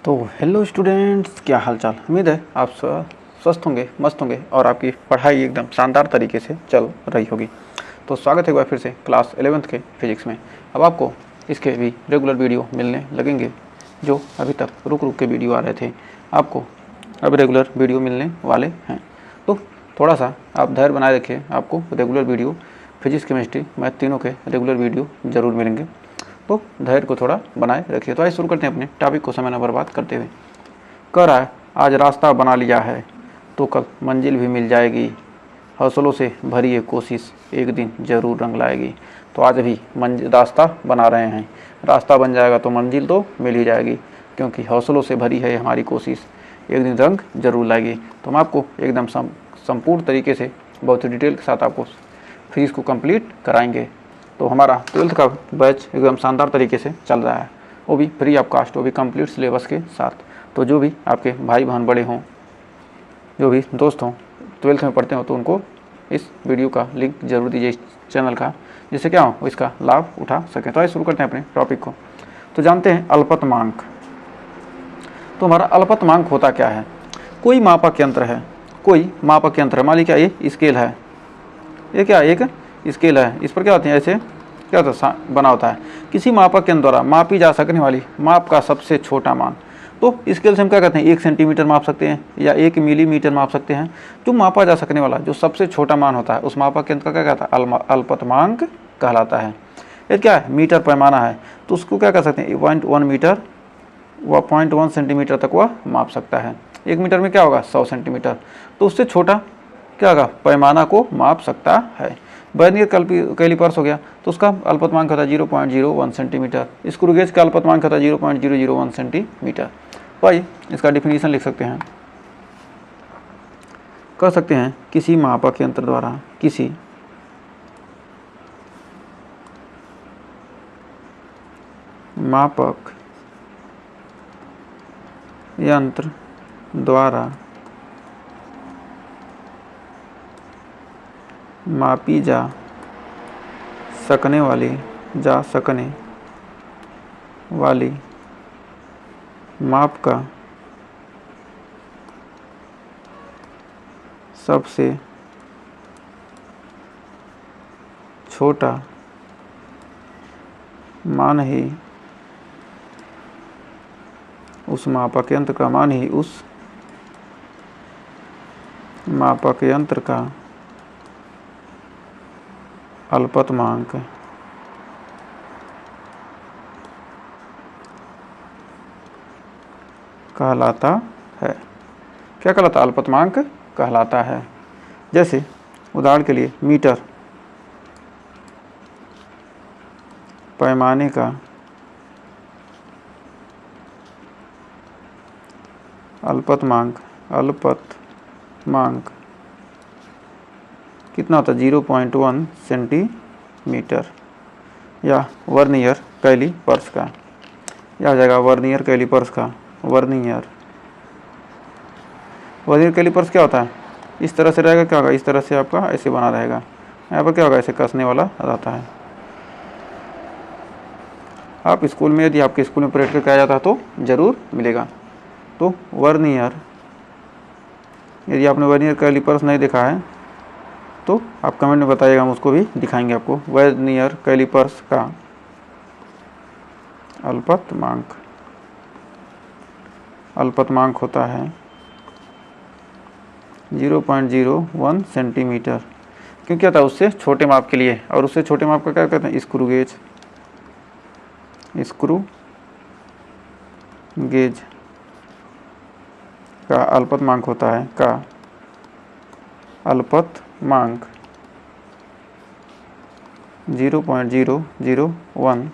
तो hello students, क्या हाल चाल। उम्मीद है आप स्वस्थ होंगे, मस्त होंगे और आपकी पढ़ाई एकदम शानदार तरीके से चल रही होगी। तो स्वागत है एक बार फिर से क्लास 11th के फिजिक्स में। अब आपको इसके भी रेगुलर वीडियो मिलने लगेंगे। जो अभी तक रुक रुक के वीडियो आ रहे थे, आपको अब रेगुलर वीडियो मिलने वाले हैं। तो थोड़ा सा आप धैर्य बनाए रखिए, आपको regular video physics, chemistry, math तीनों के रेगुलर वीडियो ज़रूर मिलेंगे। तो धैर्य को थोड़ा बनाए रखिए। तो आइए शुरू करते हैं अपने टॉपिक को समय न बर्बाद करते हुए। कह रहा है, आज रास्ता बना लिया है तो कल मंजिल भी मिल जाएगी। हौसलों से भरी ये कोशिश एक दिन ज़रूर रंग लाएगी। तो आज अभी रास्ता बना रहे हैं, रास्ता बन जाएगा तो मंजिल तो मिल ही जाएगी, क्योंकि हौसलों से भरी है हमारी कोशिश, एक दिन रंग जरूर लाएगी। तो हम आपको एकदम संपूर्ण तरीके से बहुत डिटेल के साथ आपको फिजिक्स को कंप्लीट कराएंगे। तो हमारा 12th का बैच एकदम शानदार तरीके से चल रहा है, वो भी फ्री ऑफ कास्ट, वो भी कंप्लीट सिलेबस के साथ। तो जो भी आपके भाई बहन बड़े हों, जो भी दोस्त हों 12th में पढ़ते हो, तो उनको इस वीडियो का लिंक जरूर दीजिए, इस चैनल का, जिससे क्या हो इसका लाभ उठा सकें। तो आइए शुरू करते हैं अपने टॉपिक को। तो जानते हैं अल्पतमांक। तो हमारा अल्पतमांक होता क्या है? कोई मापक यंत्र है, कोई मापक यंत्र, मान लीजिए ये स्केल है, ये क्या एक स्केल है, इस पर क्या होती है, ऐसे क्या होता है, बना होता है। किसी मापक यंत्र द्वारा मापी जा सकने वाली माप का सबसे छोटा मान। तो स्केल से हम क्या कहते हैं, 1 सेंटीमीटर माप सकते हैं या 1 मिलीमीटर माप सकते हैं। जो मापा जा सकने वाला जो सबसे छोटा मान होता है, उस मापक यंत्र का क्या कहता है, अल्पतमांक कहलाता है। ये क्या है, मीटर पैमाना है, तो उसको क्या कर सकते हैं, 0.1 मीटर व 0.1 सेंटीमीटर तक वह माप सकता है। 1 मीटर में क्या होगा, 100 सेंटीमीटर। तो उससे छोटा क्या होगा, पैमाना को माप सकता है। वर्नियर कैलिपर्स हो गया, तो उसका अल्पतमांक होता है 0.01 सेंटीमीटर। स्क्रू गेज का अल्पतमांक होता है 0.001 सेंटीमीटर। तो आइए इसका डिफिनीशन लिख सकते हैं। कह सकते हैं किसी मापक यंत्र द्वारा, किसी मापक यंत्र द्वारा मापी जा सकने वाली माप का सबसे छोटा मान ही उस मापक यंत्र का अल्पतमांक कहलाता है। क्या कहलाता है, अल्पतमांक कहलाता है। जैसे उदाहरण के लिए मीटर पैमाने का अल्पतमांक कितना होता है, 0.1 सेंटीमीटर। या वर्नियर कैलिपर्स का, या हो जाएगा वर्नियर कैलिपर्स का, वर्नियर कैलिपर्स क्या होता है, इस तरह से रहेगा, क्या होगा, इस तरह से आपका ऐसे बना रहेगा। यहाँ पर क्या होगा, ऐसे कसने वाला रहता है। आप स्कूल में, यदि आपके स्कूल में प्रैक्टिकल कराया जाता है तो ज़रूर मिलेगा। तो वर्नियर, यदि आपने वर्नियर कैलिपर्स नहीं देखा है तो आप कमेंट में बताइएगा, हम उसको भी दिखाएंगे आपको। वर्नियर कैलिपर्स का अल्पतमांक होता है 0.01 सेंटीमीटर। क्योंकि क्या था, उससे छोटे माप के लिए, और उससे छोटे माप का क्या कहते हैं, स्क्रू गेज का अल्पतमांक होता है, अल्पतमांक 0.001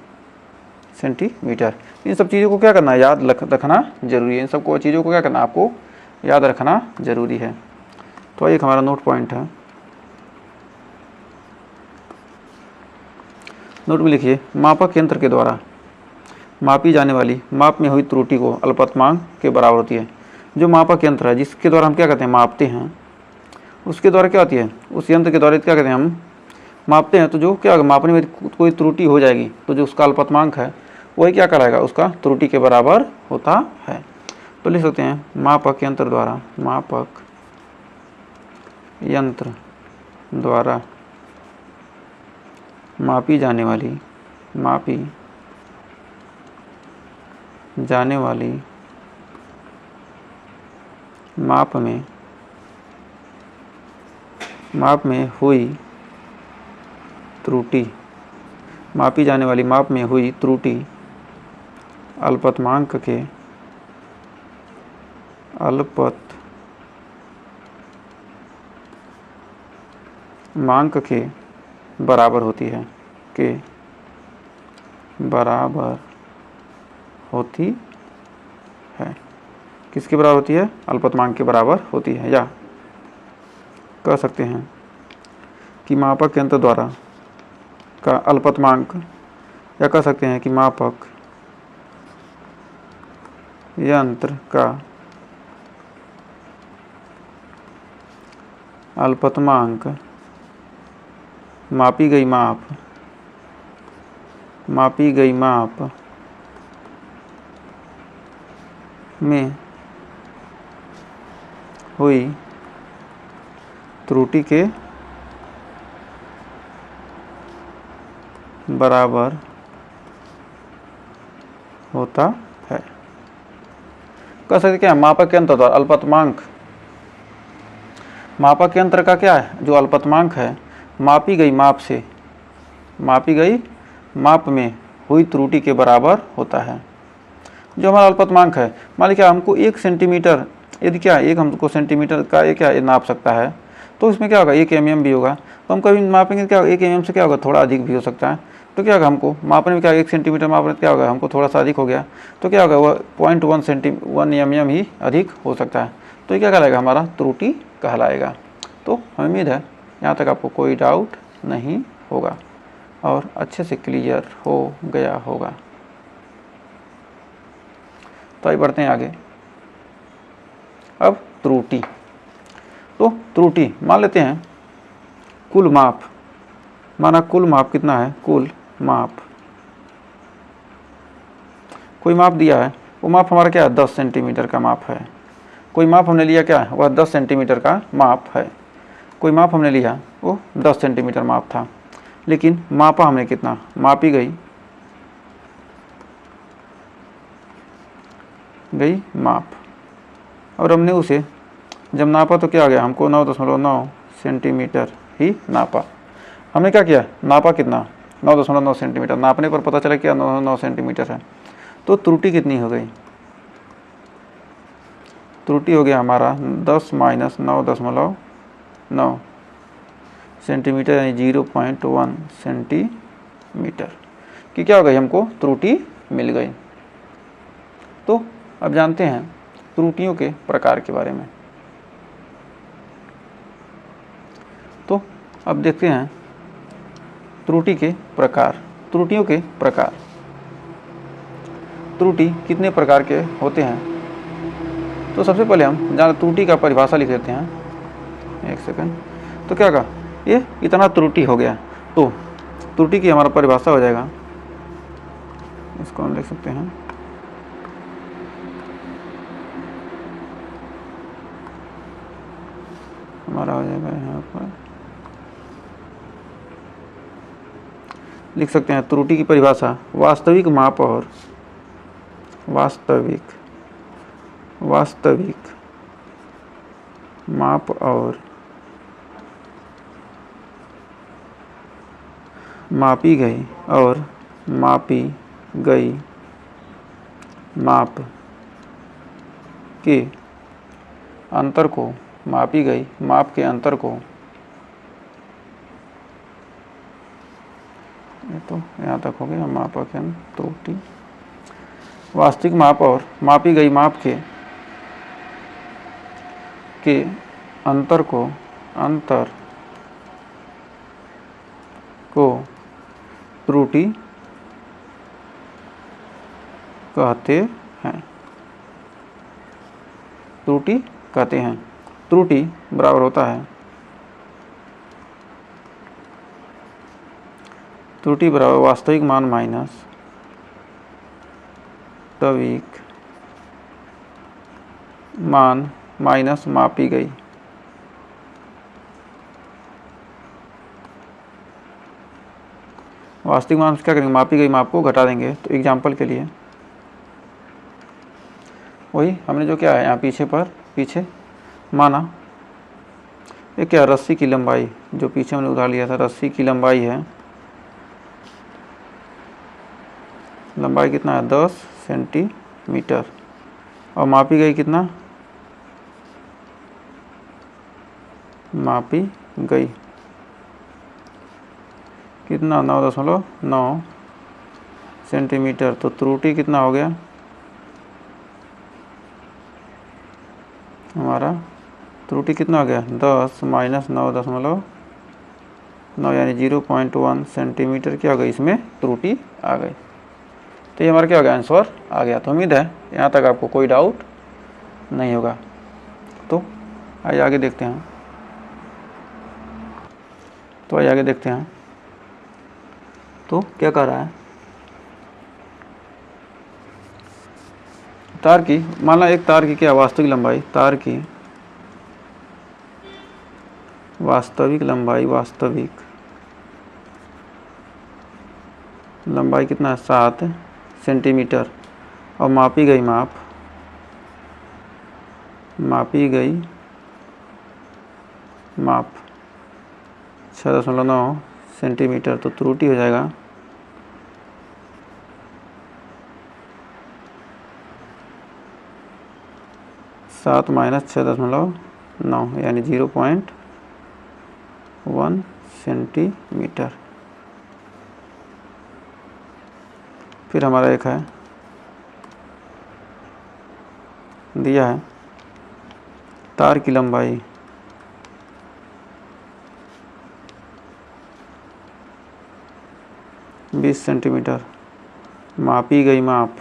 सेंटीमीटर। इन सब चीज़ों को क्या करना है, याद रखना जरूरी है। इन सब चीज़ों को क्या करना, आपको याद रखना जरूरी है। तो एक हमारा नोट पॉइंट है, नोट में लिखिए, मापक यंत्र के द्वारा मापी जाने वाली माप में हुई त्रुटि को अल्पतमांक के बराबर होती है। जो मापक यंत्र है जिसके द्वारा हम क्या कहते हैं, मापते हैं, उसके द्वारा क्या होती है, उस यंत्र के द्वारा क्या कहते हैं, हम मापते हैं। तो जो क्या मापने में कोई त्रुटि हो जाएगी तो जो उसका अल्पतमांक है वही क्या कहलाएगा, उसका त्रुटि के बराबर होता है। तो लिख सकते हैं मापक यंत्र द्वारा, मापक यंत्र द्वारा मापी जाने वाली माप में हुई त्रुटि, मापी जाने वाली माप में हुई त्रुटि अल्पतमांक के बराबर होती है, किसके बराबर होती है? अल्पतमांक के बराबर होती है। या कह सकते हैं कि मापक यंत्र द्वारा का अल्पतमांक, या कह सकते हैं कि मापक यंत्र का अल्पतमांक मापी गई माप में हुई त्रुटि के बराबर होता है। कह सकते क्या? मापक यंत्र द्वारा अल्पतमांक, मापक यंत्र का क्या है? जो अल्पतमांक है मापी गई माप में हुई त्रुटि के बराबर होता है। जो हमारा अल्पतमांक है, मान लीजिए हमको 1 सेंटीमीटर, यदि क्या एक हमको सेंटीमीटर का ये नाप सकता है, तो इसमें क्या होगा? 1 mm भी होगा। तो हम कभी मापेंगे क्या? 1 mm से क्या होगा? थोड़ा अधिक भी हो सकता है। तो क्या होगा? हमको मापने में क्या 1 सेंटीमीटर मापने क्या होगा? हमको थोड़ा सा अधिक हो गया, तो क्या होगा? वह 0.1 mm ही अधिक हो सकता है। तो ये क्या कहलाएगा? हमारा त्रुटि कहलाएगा। तो हमें उम्मीद है यहाँ तक आपको कोई डाउट नहीं होगा और अच्छे से क्लियर हो गया होगा। तो आइए बढ़ते हैं आगे। अब त्रुटि, तो त्रुटि मान लेते हैं कुल माप, माना कुल माप कितना है? कुल माप, कोई माप दिया है, वो माप हमारा क्या है? 10 सेंटीमीटर का माप है। कोई माप हमने लिया क्या है? वह 10 सेंटीमीटर का माप है। कोई माप हमने लिया वो 10 सेंटीमीटर माप था, लेकिन मापा हमने कितना? मापी गई माप, और हमने उसे जब नापा तो क्या आ गया? हमको 9.9 सेंटीमीटर ही नापा। हमने क्या किया? नापा कितना? 9.9 सेंटीमीटर। नापने पर पता चला क्या 9 सेंटीमीटर है। तो त्रुटि कितनी हो गई? त्रुटि हो गया हमारा 10 - 9.9 सेंटीमीटर, यानी 0.1 सेंटीमीटर की क्या हो गई? हमको त्रुटि मिल गई। तो अब जानते हैं त्रुटियों के प्रकार के बारे में। तो अब देखते हैं त्रुटि के प्रकार, त्रुटियों के प्रकार। त्रुटि कितने प्रकार के होते हैं? तो सबसे पहले हम जान त्रुटि का परिभाषा लिख देते हैं। एक सेकंड। तो क्या कहा? ये इतना त्रुटि हो गया, तो त्रुटि की हमारा परिभाषा हो जाएगा, इसको हम लिख सकते हैं हमारा हो जाएगा यहाँ पर, लिख सकते हैं त्रुटि की परिभाषा वास्तविक माप और वास्तविक माप और मापी गई माप के अंतर को, मापी गई माप के अंतर को, ये तो यहाँ तक हो गया मापक है त्रुटि। वास्तविक माप और मापी गई माप के अंतर को त्रुटि कहते हैं। त्रुटि कहते हैं। त्रुटि बराबर होता है, त्रुटि बराबर वास्तविक मान माइनस वास्तविक मान माइनस मापी गई। वास्तविक मान क्या करेंगे, मापी गई माप को घटा देंगे। तो एग्जाम्पल के लिए वही हमने जो क्या है यहाँ पीछे माना ये क्या, रस्सी की लंबाई, जो पीछे हमने उधार लिया था, रस्सी की लंबाई है, लंबाई कितना है 10 सेंटीमीटर, और मापी गई कितना, मापी गई कितना 9.9 सेंटीमीटर। तो त्रुटि कितना हो गया हमारा, त्रुटि कितना हो गया 10 माइनस 9.9 यानी 0.1 सेंटीमीटर क्या हो गई, इसमें त्रुटि आ गई। तो ये हमारा क्या हो गया, आंसर आ गया। तो उम्मीद है यहाँ तक आपको कोई डाउट नहीं होगा। तो आइए आगे देखते हैं। तो क्या कर रहा है, तार की, मान लो एक तार की क्या वास्तविक लंबाई, तार की वास्तविक लंबाई कितना है 7 सेंटीमीटर, और मापी गई माप 6.9 सेंटीमीटर। तो त्रुटि हो जाएगा 7 माइनस 6.9 यानी 0.1 सेंटीमीटर। फिर हमारा एक है दिया है तार की लंबाई 20 सेंटीमीटर, मापी गई माप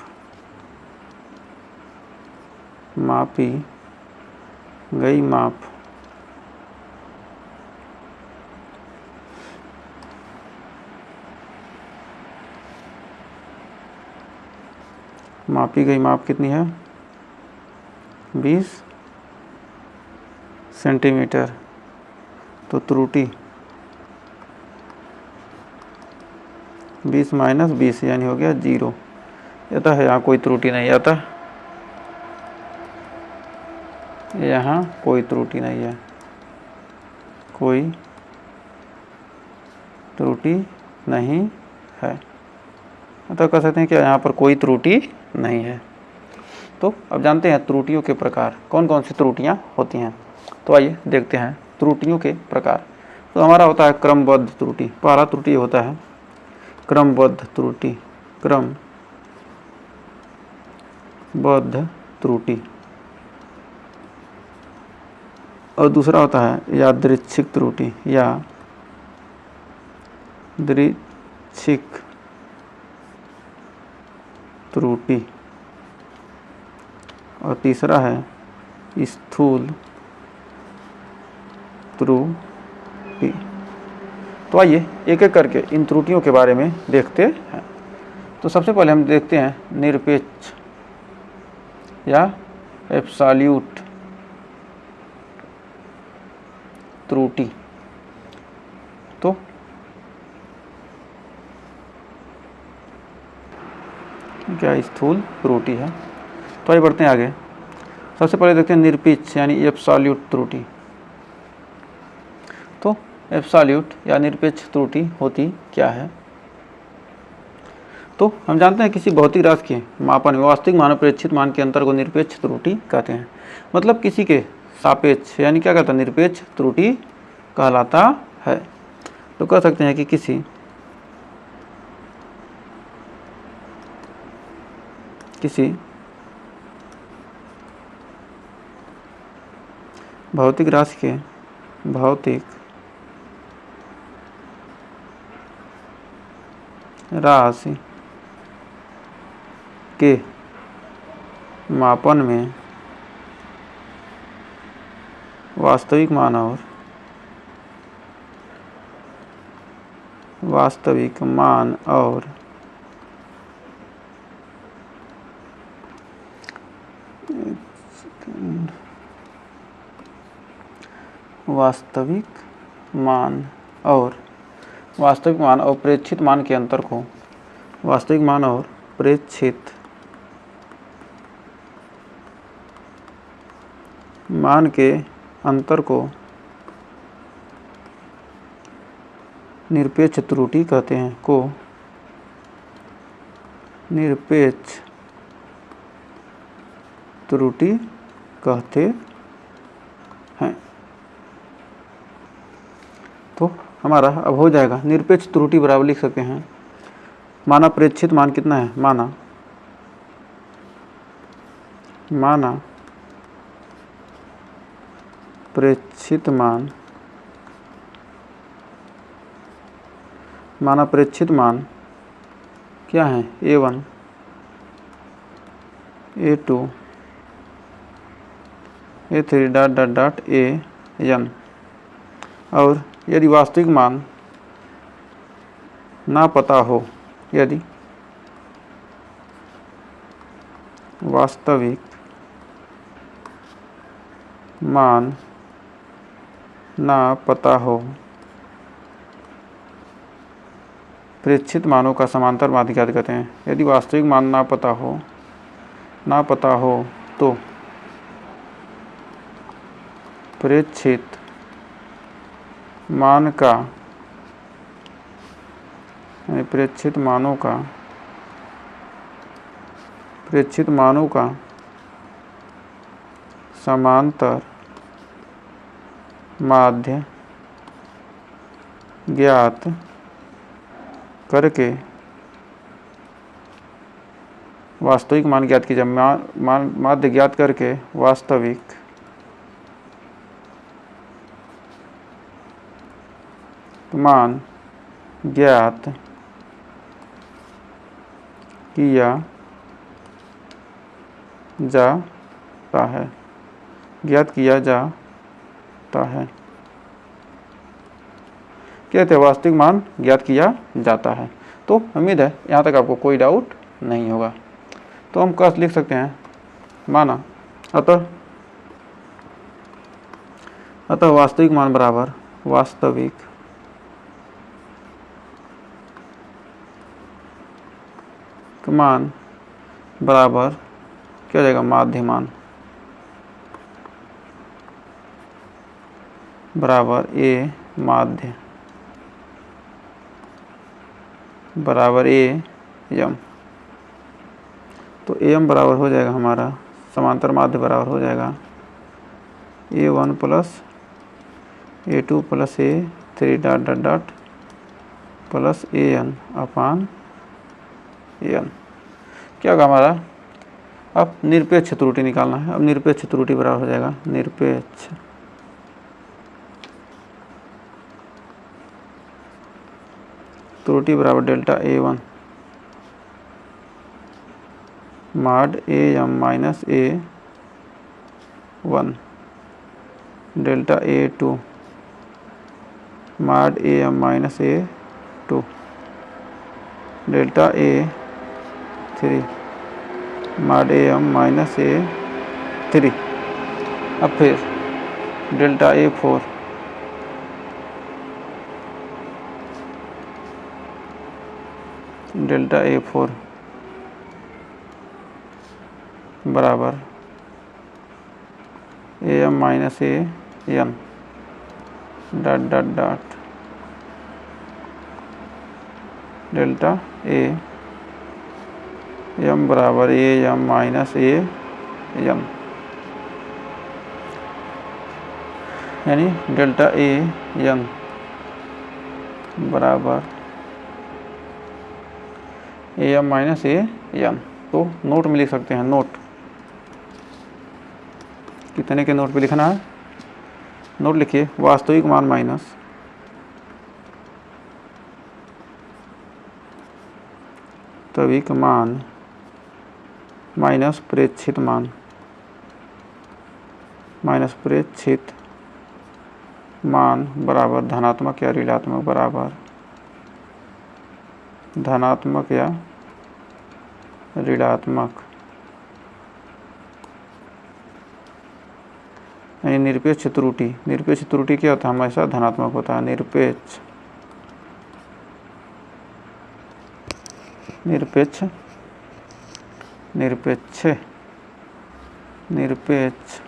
कितनी है 20 सेंटीमीटर। तो त्रुटि 20 माइनस 20 यानी हो गया 0। यह है यहाँ कोई त्रुटि नहीं आता, यहाँ कोई त्रुटि नहीं है, कोई त्रुटि नहीं है। तो कह सकते हैं कि यहाँ पर कोई त्रुटि नहीं है। तो अब जानते हैं त्रुटियों के प्रकार, कौन कौन सी त्रुटियाँ होती हैं। तो आइए देखते हैं त्रुटियों के प्रकार। तो हमारा होता है क्रमबद्ध त्रुटि। पहला त्रुटि होता है क्रमबद्ध त्रुटि, और दूसरा होता है यादृच्छिक त्रुटि, और तीसरा है स्थूल त्रुटि। तो आइए एक एक करके इन त्रुटियों के बारे में देखते हैं। तो सबसे पहले हम देखते हैं निरपेक्ष या एब्सोल्यूट त्रुटि। तो क्या स्थूल त्रुटि है। तो आइए बढ़ते हैं आगे। सबसे पहले देखते हैं निरपेक्ष यानी एब्सोल्यूट त्रुटि। तो एब्सोल्यूट या निरपेक्ष त्रुटि होती क्या है। तो हम जानते हैं किसी भौतिक राशि के मापन में वास्तविक मान और प्रेक्षित मान के अंतर को निरपेक्ष त्रुटि कहते हैं। मतलब किसी के सापेक्ष यानी क्या कहता है, निरपेक्ष त्रुटि कहलाता है। तो कह सकते हैं कि किसी भौतिक राशि के मापन में वास्तविक मान और वास्तविक मान और प्रेक्षित मान के अंतर को, वास्तविक मान और प्रेक्षित मान के अंतर को निरपेक्ष त्रुटि कहते हैं, को निरपेक्ष त्रुटि कहते हैं। तो हमारा अब हो जाएगा निरपेक्ष त्रुटि बराबर लिख सकते हैं, माना प्रेक्षित मान कितना है, माना प्रेक्षित मान क्या है, A1 A2 A3 dot dot dot AN। और यदि वास्तविक मान ना पता हो, यदि वास्तविक मान ना पता हो, प्रेक्षित मानों का समांतर माध्य ज्ञात करते हैं। यदि वास्तविक मान ना पता हो तो प्रेक्षित मान का, प्रेक्षित मानों का समांतर माध्य ज्ञात करके वास्तविक मान ज्ञात कीजिए। माध्य ज्ञात करके वास्तविक मान ज्ञात किया जाता है, कहते हैं वास्तविक मान ज्ञात किया जाता है। तो उम्मीद है यहाँ तक आपको कोई डाउट नहीं होगा। तो हम कैसे लिख सकते हैं, माना अतः वास्तविक मान बराबर वास्तविक मान बराबर क्या हो जाएगा, माध्य मान बराबर A माध्य बराबर AM। तो AM बराबर हो जाएगा हमारा समांतर माध्य बराबर हो जाएगा A1 plus A2 plus A3 dot dot dot plus AN upon AN। क्या होगा हमारा, अब निरपेक्ष त्रुटि निकालना है। अब निरपेक्ष त्रुटि बराबर हो जाएगा निरपेक्ष त्रुटि बराबर डेल्टा A1 माड AM minus A1 delta A2 माड AM minus A2 delta A3 माड AM माइनस A3। अब फिर डेल्टा A4 डेल्टा A4 बराबर AM minus AN dot dot dot delta AM बराबर AM माइनस AM, यानी डेल्टा AN बराबर AM minus AN। तो note में लिख सकते हैं, नोट कितने के नोट पे लिखना है, नोट लिखिए वास्तविक मान माइनस वास्तविक मान माइनस प्रेक्षित मान बराबर धनात्मक या ऋणात्मक बराबर धनात्मक या ऋणात्मक यानी निरपेक्ष त्रुटि, निरपेक्ष त्रुटि क्या होता है, हमेशा धनात्मक होता है। निरपेक्ष निरपेक्ष निरपेक्ष निरपेक्ष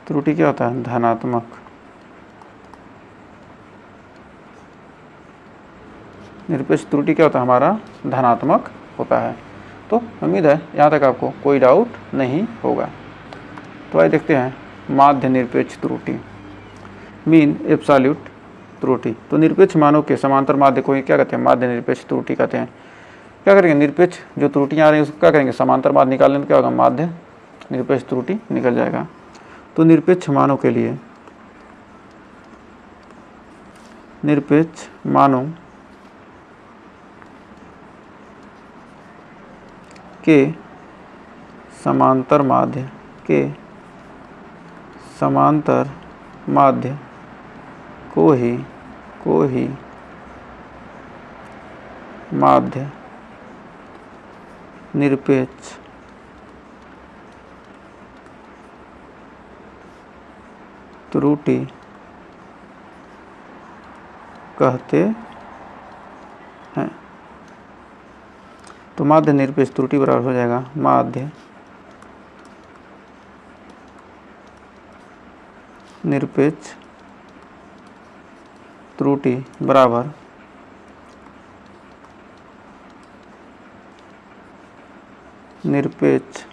त्रुटि क्या होता है, धनात्मक। निरपेक्ष त्रुटि क्या होता है, हमारा धनात्मक होता है। तो उम्मीद है यहाँ तक आपको कोई डाउट नहीं होगा। तो आइए देखते हैं माध्य निरपेक्ष त्रुटि, मीन एब्सोल्यूट त्रुटि। तो निरपेक्ष मानों के समांतर माध्य को क्या कहते हैं, माध्य निरपेक्ष त्रुटि कहते हैं। क्या करेंगे, निरपेक्ष जो त्रुटियाँ आ रही हैं उसको क्या करेंगे, समांतर माध्य निकालने में क्या होगा, माध्य निरपेक्ष त्रुटि निकल जाएगा। तो निरपेक्ष मानों के लिए, निरपेक्ष मानों के समांतर माध्य को ही माध्य निरपेक्ष त्रुटि कहते हैं। तो माध्य निरपेक्ष त्रुटि बराबर हो जाएगा माध्य निरपेक्ष त्रुटि बराबर निरपेक्ष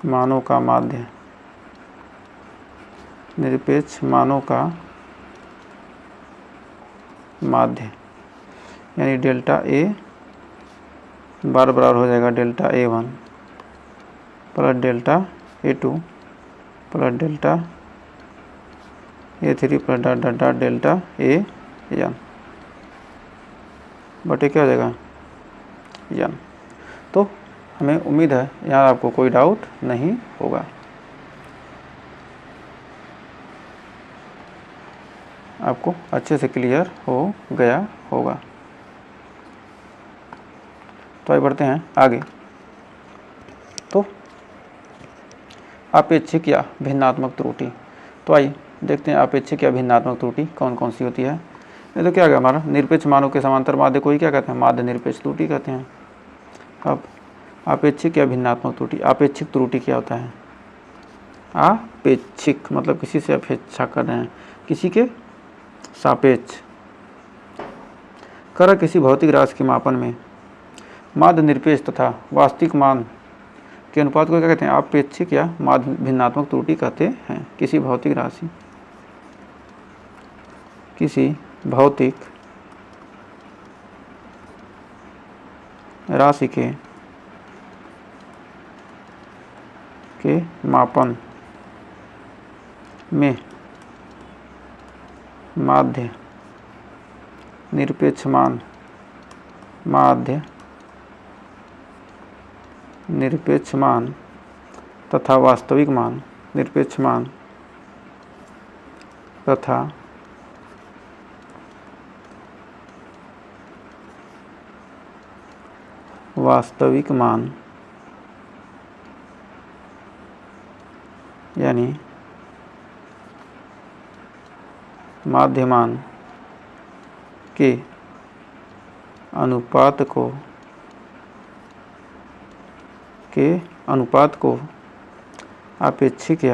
मानों का माध्य, निरपेक्ष मानों का माध्य। यानी डेल्टा ए बराबर हो जाएगा delta A1 plus delta A2 plus delta A3 plus dot dot dot delta AN बटे क्या हो जाएगा, N। तो हमें उम्मीद है यहाँ आपको कोई डाउट नहीं होगा। आपको अच्छे से क्लियर हो गया होगा। तो आइए बढ़ते हैं आगे। तो आपेक्षिक या भिन्नात्मक त्रुटि, तो आइए देखते हैं आपेक्षिक या भिन्नात्मक त्रुटि कौन कौन सी होती है। ये तो क्या है, हमारा निरपेक्ष मानों के समांतर माध्य को ही क्या कहते हैं, माध्य निरपेक्ष त्रुटि कहते हैं। अब आपेक्षिक या भिन्नात्मक त्रुटि, आपेक्षिक त्रुटि क्या होता है, आपेक्षिक मतलब किसी से अपेक्षा कर रहे हैं, किसी के सापेक्ष कर किसी भौतिक राशि के मापन में माध्य निरपेक्ष तथा वास्तविक मान के अनुपात को क्या कहते हैं, आपेक्षिक या माध्य भिन्नात्मक त्रुटि कहते हैं। किसी भौतिक राशि, किसी भौतिक राशि के मापन में माध्य निरपेक्ष मान, माध्य निरपेक्ष मान तथा वास्तविक मान, निरपेक्ष मान तथा वास्तविक मान यानी माध्यमान के अनुपात को आपेक्षिक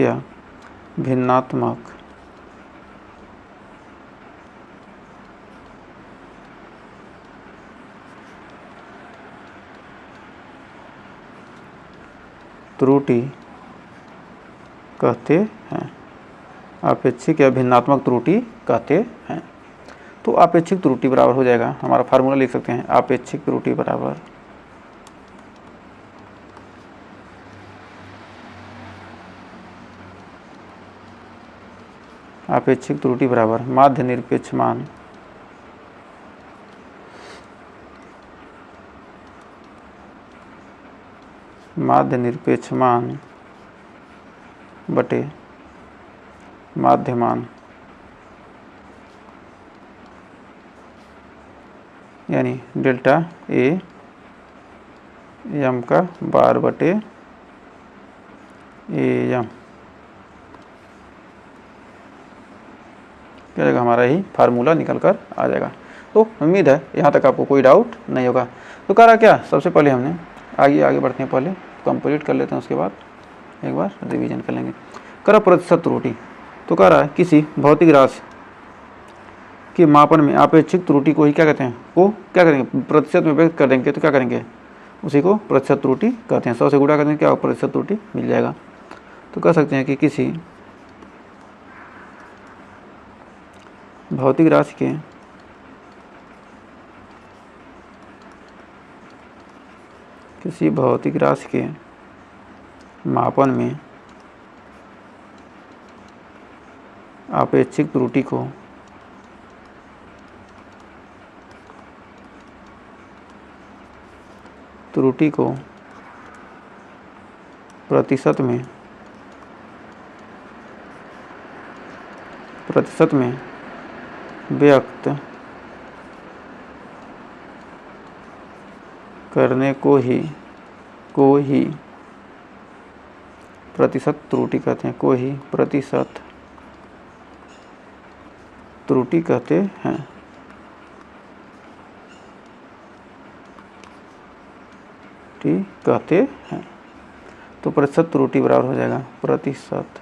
या भिन्नात्मक त्रुटि कहते हैं, आपेक्षिक या भिन्नात्मक त्रुटि कहते हैं। तो आपेक्षिक त्रुटि बराबर हो जाएगा, हमारा फार्मूला लिख सकते हैं, आपेक्षिक त्रुटि बराबर माध्य निरपेक्ष मान बटे माध्यमान यानी डेल्टा ए एम का बार बटे ए एम क्या जाएगा, हमारा ही फार्मूला निकल कर आ जाएगा। तो उम्मीद है यहाँ तक आपको कोई डाउट नहीं होगा। तो कह रहा क्या, सबसे पहले हमने आगे बढ़ते हैं, पहले कंप्लीट कर लेते हैं, उसके बाद एक बार रिवीजन कर लेंगे। कह रहा प्रतिशत त्रुटि, तो कह रहा है किसी भौतिक राशि के मापन में आपेक्षिक त्रुटि को ही क्या कहते हैं, को क्या करेंगे, प्रतिशत में व्यक्त कर देंगे, तो क्या करेंगे, उसी को प्रतिशत त्रुटि कहते हैं। 100 से गुणा करेंगे, क्या प्रतिशत त्रुटि मिल जाएगा। तो कह सकते हैं कि किसी भौतिक राशि के मापन में आपेक्षिक त्रुटि को प्रतिशत में व्यक्त करने को ही प्रतिशत त्रुटि कहते हैं, को ही प्रतिशत त्रुटि कहते हैं। तो प्रतिशत त्रुटि बराबर हो जाएगा प्रतिशत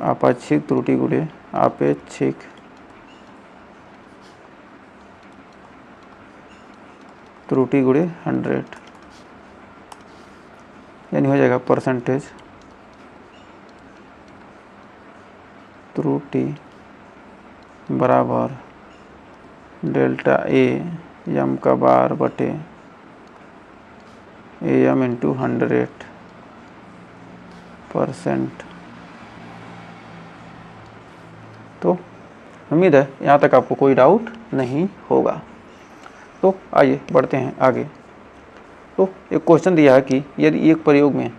आपेक्षिक त्रुटि गुणे आपेक्षिक त्रुटि गुणे 100, यानी हो जाएगा परसेंटेज त्रुटि बराबर डेल्टा ए एम का बार बटे ए एम इंटू 100%। तो उम्मीद है यहाँ तक आपको कोई डाउट नहीं होगा। तो आइए बढ़ते हैं आगे। तो एक क्वेश्चन दिया है कि यदि एक प्रयोग में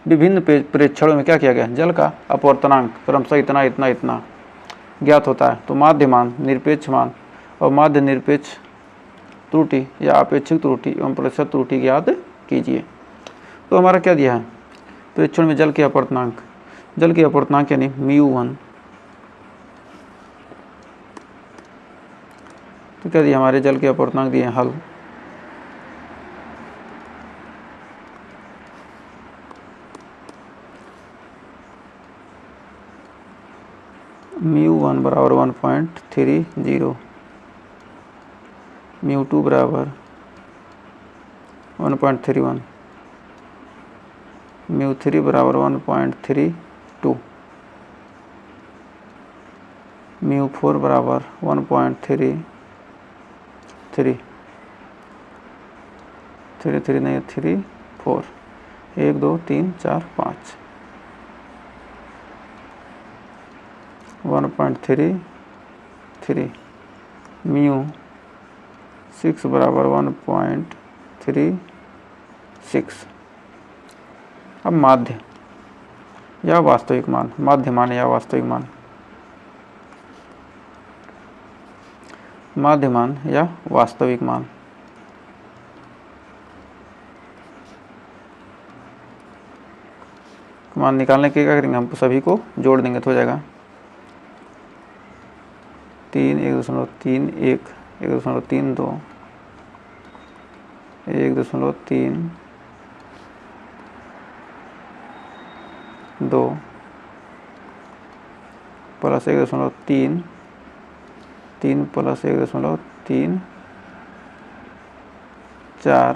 विभिन्न प्रेक्षणों में क्या किया गया, जल का अपवर्तनांक क्रमशः इतना इतना इतना ज्ञात होता है, तो माध्य मान, निरपेक्ष मान और माध्य निरपेक्ष त्रुटि या आपेक्षिक त्रुटि एवं प्रतिशत त्रुटि ज्ञात कीजिए। तो हमारा क्या दिया है, प्रेक्षण में जल के अपवर्तनांक यानी μ1, तो क्या दिया, हमारे जल के अपवर्तनांक दिए हल μ1 बराबर 1.30, μ2 बराबर 1.31, μ3 बराबर 1.32, μ4 बराबर 1.33 नहीं 34, 1 2 3 4 5, 1.33, μ6 बराबर 1.36। अब माध्य या वास्तविक मान, माध्य मान या वास्तविक मान, माध्य मान या वास्तविक मान, मान निकालने के क्या करेंगे, हम सभी को जोड़ देंगे तो हो जाएगा 3 1.31 1.32 1.32 प्लस 1.3 3 प्लस 1.3 4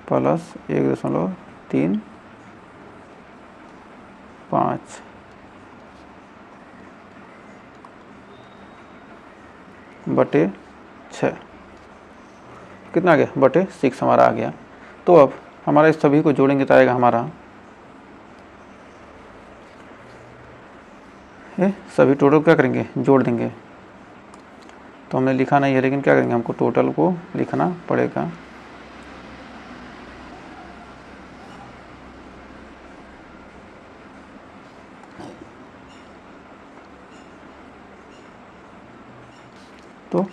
प्लस 1.3 5 बटे 6, कितना आ गया, बटे 6 हमारा आ गया। तो अब हमारा इस सभी को जोड़ेंगे तो आएगा हमारा सभी टोटल क्या करेंगे, जोड़ देंगे। तो हमने लिखा नहीं है, लेकिन क्या करेंगे, हमको टोटल को लिखना पड़ेगा। तो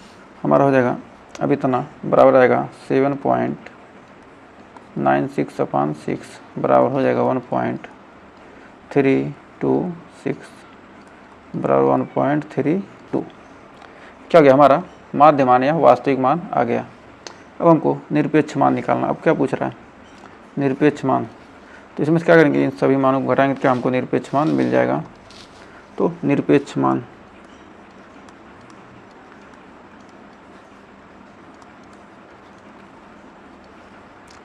हमारा हो जाएगा अब इतना बराबर आएगा 7.96/6 बराबर हो जाएगा 1.326 बराबर 1.32। क्या हो गया हमारा माध्य मान या वास्तविक मान आ गया। अब हमको निरपेक्ष मान निकालना। अब क्या पूछ रहा है निरपेक्ष मान, तो इसमें क्या करेंगे इन सभी मानों को घटाएंगे तो क्या हमको निरपेक्ष मान मिल जाएगा। तो निरपेक्ष मान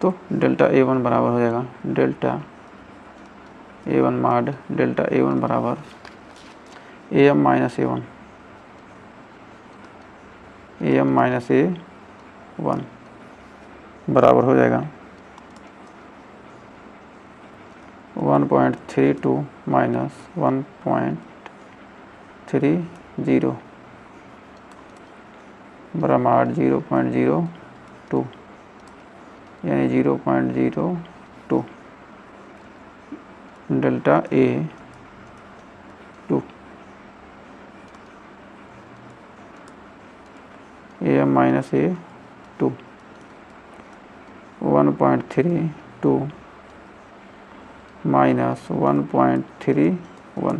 तो डेल्टा A1 बराबर हो जाएगा डेल्टा A1 माड डेल्टा A1 बराबर AM माइनस A1 बराबर हो जाएगा 1.32 माइनस 1.30 बराबर 0.02 यानी 0.02 delta A2 AM minus A2 1.32 minus 1.31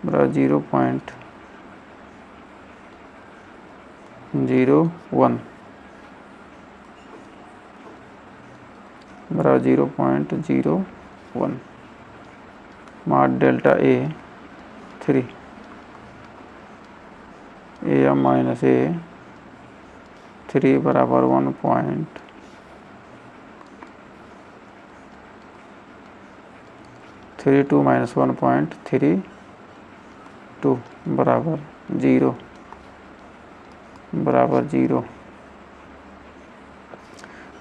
बराबर 0.01 बराबर 0.01 माड delta A3 AM minus A3 बराबर 1.32 माइनस 1.32 बराबर 0 बराबर 0।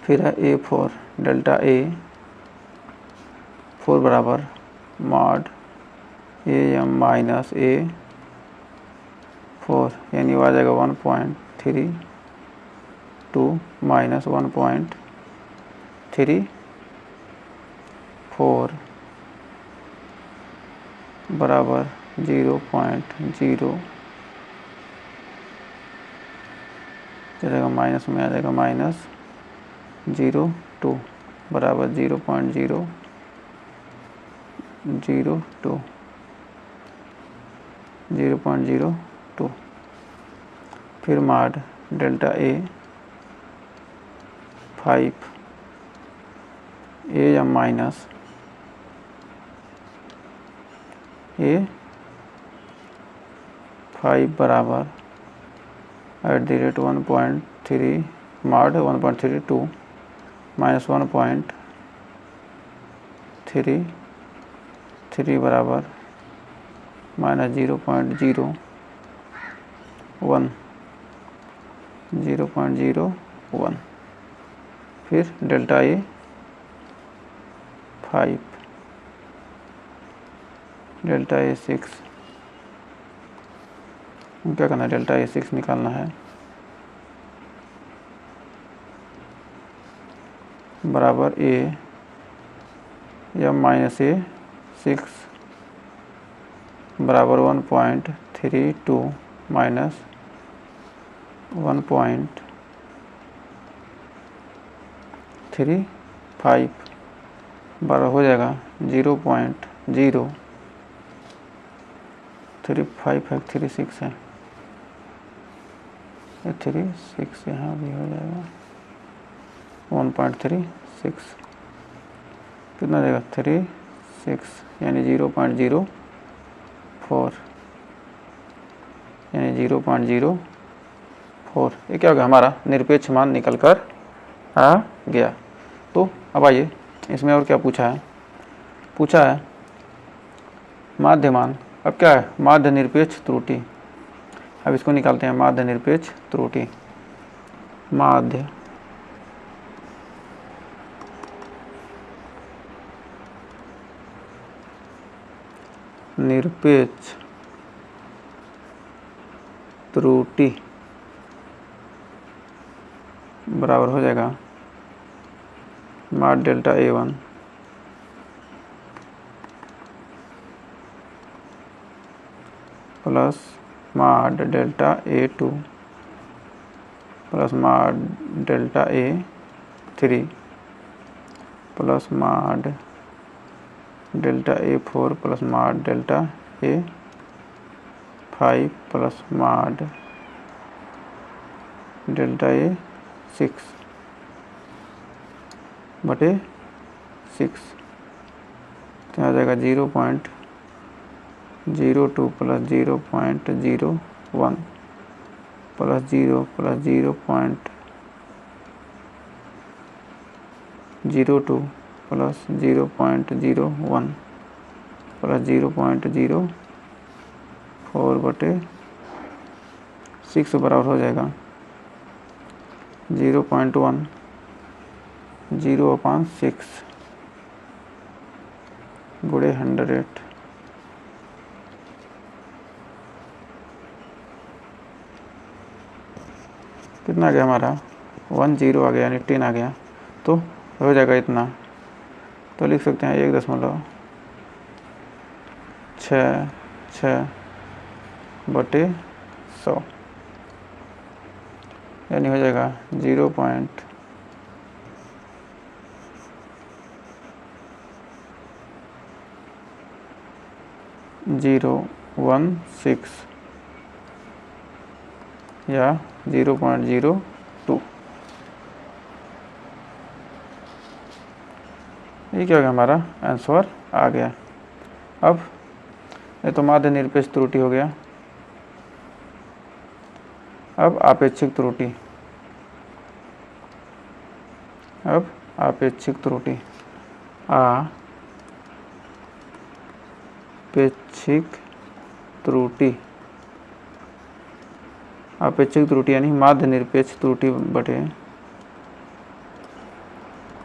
फिर है A4 डेल्टा A4 बराबर मॉड AM माइनस A4 यानी वो आ जाएगा 1.32 माइनस 1.34 बराबर 0.0 चलेगा माइनस में आ जाएगा माइनस 0.2 बराबर 0.002 0.02। फिर माड delta A5 AM minus A5 बराबर @1.3 माड 1.32 माइनस 1.33 बराबर माइनस 0.01 फिर डेल्टा A5 डेल्टा A6 क्या करना है डेल्टा A6 निकालना है बराबर AM माइनस A6 बराबर 1.32 माइनस 1.35 बराबर हो जाएगा 0.03536 है 36 यहाँ भी हो जाएगा 1.36 कितना देगा 36 यानी 0.04 यानी 0.04। ये क्या हो गया हमारा निरपेक्ष मान निकल कर आ गया। तो अब आइए इसमें और क्या पूछा है माध्य मान। अब क्या है माध्य निरपेक्ष त्रुटि। अब इसको निकालते हैं माध्य निरपेक्ष त्रुटि। माध्य निरपेक्ष त्रुटि बराबर हो जाएगा माड delta A1 plus mod delta A2 plus mod delta A3 plus mod delta A4 plus mod delta A5 plus mod delta A6 बटे 6, तो आ जाएगा 0.02 plus 0.01 plus 0 plus 0.02 plus 0.01 plus 0.04 बटे 6 बराबर हो जाएगा 0.1 0/6 गुणे 100। कितना आ गया हमारा 10 आ गया, यानी 10 आ गया, तो हो जाएगा इतना। तो लिख सकते हैं 1.66 बटे 100, यानी हो जाएगा 0.016 या 0.02। ये क्या हो गया, हमारा आंसर आ गया। अब ये तो माध्य निरपेक्ष त्रुटि हो गया। अब आपेक्षिक त्रुटि, आपेक्षिक त्रुटि आपेक्षिक त्रुटि यानी माध्य निरपेक्ष त्रुटि बटे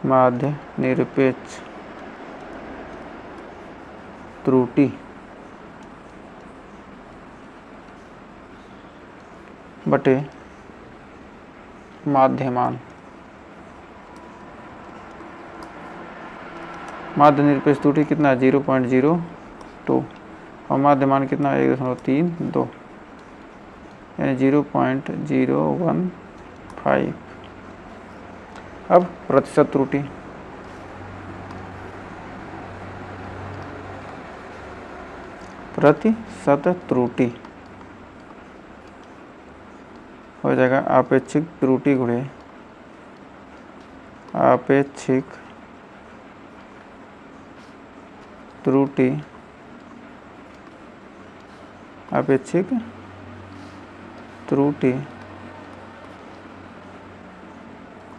माध्य निरपेक्ष त्रुटि बटे माध्यमान। माध्य निरपेक्ष त्रुटि कितना है 0.02 और माध्यमान कितना है 1.32, यानी 0.015। अब प्रतिशत त्रुटि, हो जाएगा आपेक्षिक त्रुटि गुणे आपेक्षिक त्रुटि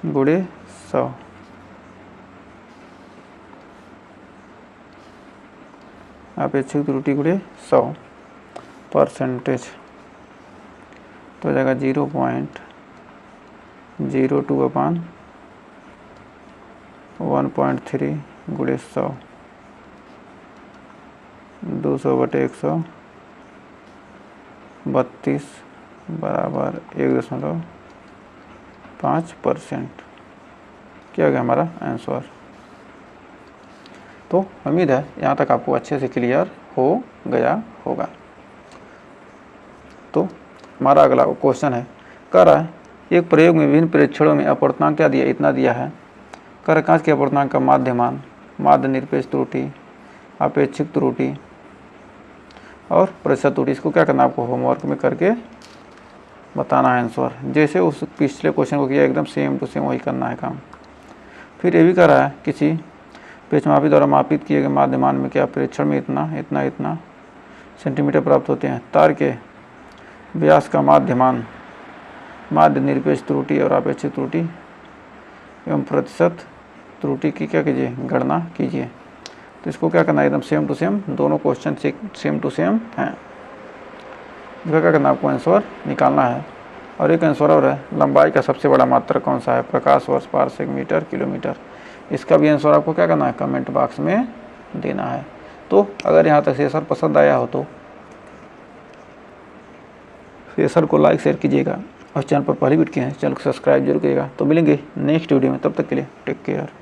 गुणे 100। आपेक्षिक त्रुटि गुणे 100 परसेंटेज, तो हो जाएगा 0.02/1.3 गुणे 100, 200/132 बराबर 1.5%। क्या हो गया हमारा आंसर। तो उम्मीद है यहाँ तक आपको अच्छे से क्लियर हो गया होगा। तो हमारा अगला क्वेश्चन है, कह रहा है एक प्रयोग में विभिन्न प्रेक्षणों में अपूर्णांक क्या दिया, इतना दिया है। कह रहा कांच के अपूर्णांक का माध्यमान, माध्य निरपेक्ष त्रुटि, आपेक्षिक त्रुटि और प्रतिशत त्रुटि, इसको क्या करना है आपको होमवर्क में करके बताना है आंसर। जैसे उस पिछले क्वेश्चन को किया एकदम सेम टू सेम वही करना है काम। फिर ये भी कह रहा है किसी पेचमापी द्वारा मापित किए गए माध्यमान में क्या प्रेक्षण में इतना सेंटीमीटर प्राप्त होते हैं। तार के व्यास का माध्यमान, माध्य निरपेक्ष त्रुटि और आपेक्षिक त्रुटि एवं प्रतिशत त्रुटि की क्या कीजिए, गणना कीजिए। तो इसको क्या करना है एकदम सेम टू सेम, दोनों क्वेश्चन सेम टू सेम हैं। इसका क्या करना है आपको आंसर निकालना है। और एक आंसर और है, लंबाई का सबसे बड़ा मात्रक कौन सा है, प्रकाश वर्ष, पारसेक, मीटर, किलोमीटर। इसका भी आंसर आपको क्या करना है कमेंट बॉक्स में देना है। तो अगर यहाँ तक सेशन पसंद आया हो तो सेशन को लाइक शेयर कीजिएगा और चैनल पर पहली बार किए हैं चैनल को सब्सक्राइब जरूर कीजिएगा। तो मिलेंगे नेक्स्ट वीडियो में, तब तक के लिए टेक केयर।